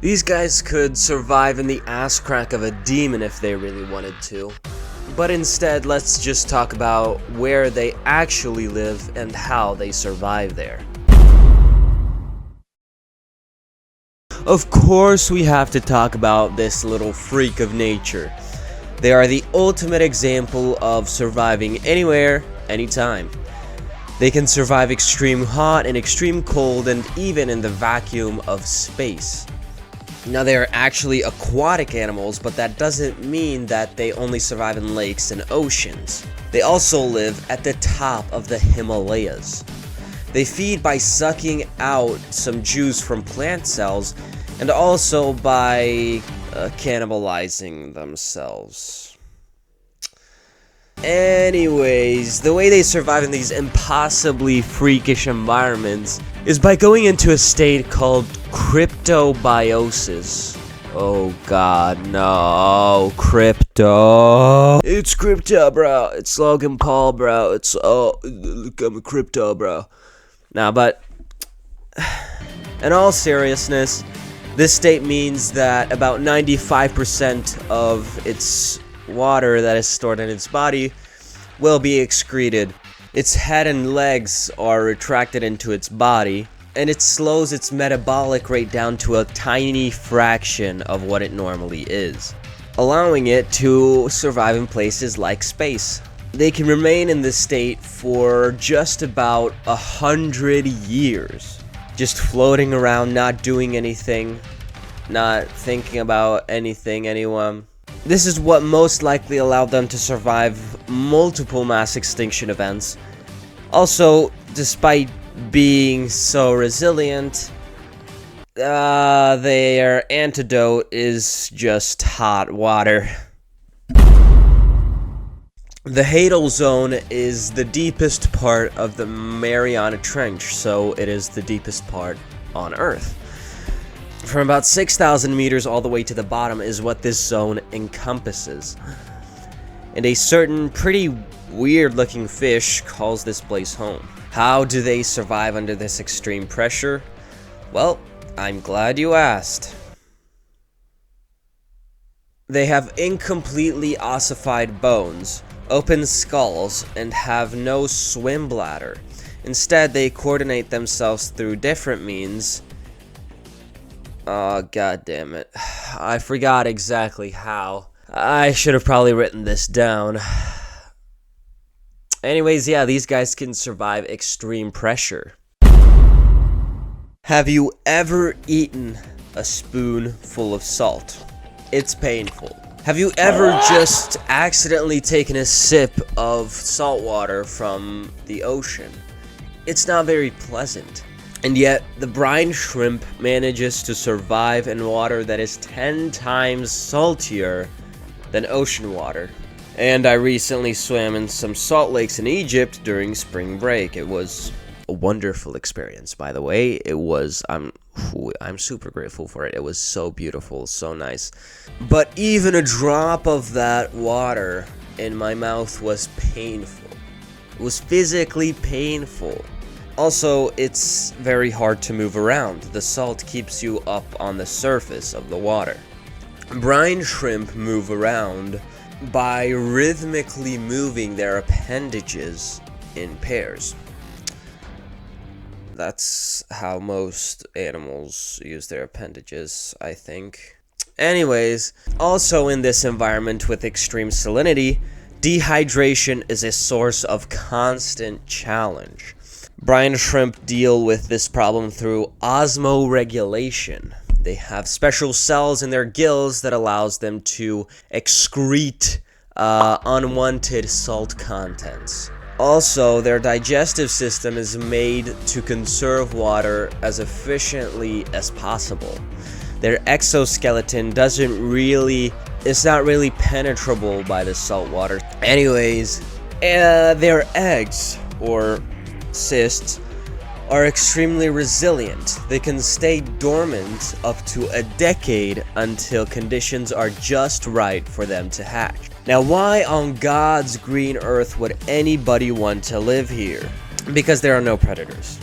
These guys could survive in the ass crack of a demon if they really wanted to. But instead, let's just talk about where they actually live and how they survive there. Of course, we have to talk about this little freak of nature. They are the ultimate example of surviving anywhere, anytime. They can survive extreme hot and extreme cold and even in the vacuum of space. Now, they are actually aquatic animals, but that doesn't mean that they only survive in lakes and oceans. They also live at the top of the Himalayas. They feed by sucking out some juice from plant cells and also by cannibalizing themselves. Anyways, the way they survive in these impossibly freakish environments is by going into a state called cryptobiosis. Oh god, no, crypto. It's crypto, bro. It's Logan Paul, bro. It's, I'm a crypto, bro. Nah, but in all seriousness, this state means that about 95% of its water that is stored in its body will be excreted. Its head and legs are retracted into its body, and it slows its metabolic rate down to a tiny fraction of what it normally is, allowing it to survive in places like space. They can remain in this state for just about 100 years, just floating around, not doing anything, not thinking about anyone. This is what most likely allowed them to survive multiple mass extinction events. Also, despite being so resilient, their antidote is just hot water. The Hadal Zone is the deepest part of the Mariana Trench, so it is the deepest part on Earth. From about 6,000 meters all the way to the bottom is what this zone encompasses. And a certain pretty weird-looking fish calls this place home. How do they survive under this extreme pressure? Well, I'm glad you asked. They have incompletely ossified bones, open skulls, and have no swim bladder. Instead, they coordinate themselves through different means. Oh, god damn it. I forgot exactly how. I should have probably written this down. Anyways, yeah, these guys can survive extreme pressure. Have you ever eaten a spoonful of salt? It's painful. Have you ever just accidentally taken a sip of salt water from the ocean? It's not very pleasant. And yet, the brine shrimp manages to survive in water that is 10 times saltier than ocean water. And I recently swam in some salt lakes in Egypt during spring break. It was a wonderful experience, by the way. It was, I'm super grateful for it. It was so beautiful, so nice. But even a drop of that water in my mouth was painful. It was physically painful. Also, it's very hard to move around. The salt keeps you up on the surface of the water. Brine shrimp move around by rhythmically moving their appendages in pairs. That's how most animals use their appendages, I think. Anyways, also in this environment with extreme salinity, dehydration is a source of constant challenge. Brine shrimp deal with this problem through osmoregulation. They have special cells in their gills that allows them to excrete unwanted salt contents. Also, their digestive system is made to conserve water as efficiently as possible. Their exoskeleton it's not really penetrable by the salt water. Anyways, their eggs, or cysts, are extremely resilient. They can stay dormant up to a decade until conditions are just right for them to hatch. Now, why on God's green earth would anybody want to live here? Because there are no predators.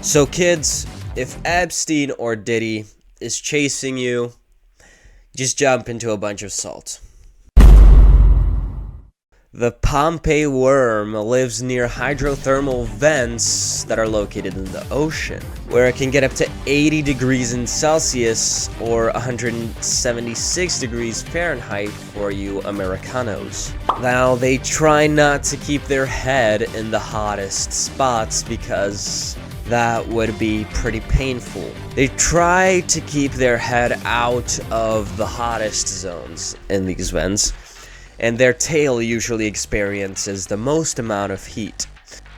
So kids, if Epstein or Diddy is chasing you, just jump into a bunch of salt. The Pompeii worm lives near hydrothermal vents that are located in the ocean, where it can get up to 80 degrees in Celsius or 176 degrees Fahrenheit for you Americanos. Now, they try not to keep their head in the hottest spots because that would be pretty painful. They try to keep their head out of the hottest zones in these vents, and their tail usually experiences the most amount of heat.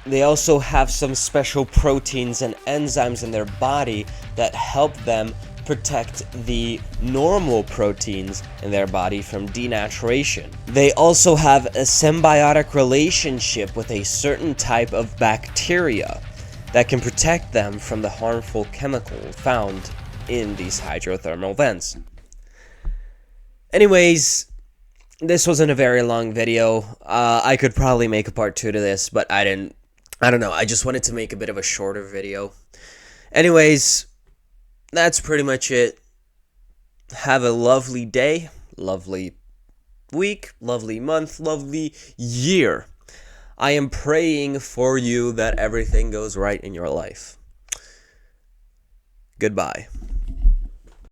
They also have some special proteins and enzymes in their body that help them protect the normal proteins in their body from denaturation. They also have a symbiotic relationship with a certain type of bacteria that can protect them from the harmful chemical found in these hydrothermal vents. Anyways, this wasn't a very long video. I could probably make a part 2 to this, but I don't know. I just wanted to make a bit of a shorter video. Anyways, that's pretty much it. Have a lovely day, lovely week, lovely month, lovely year. I am praying for you that everything goes right in your life. Goodbye.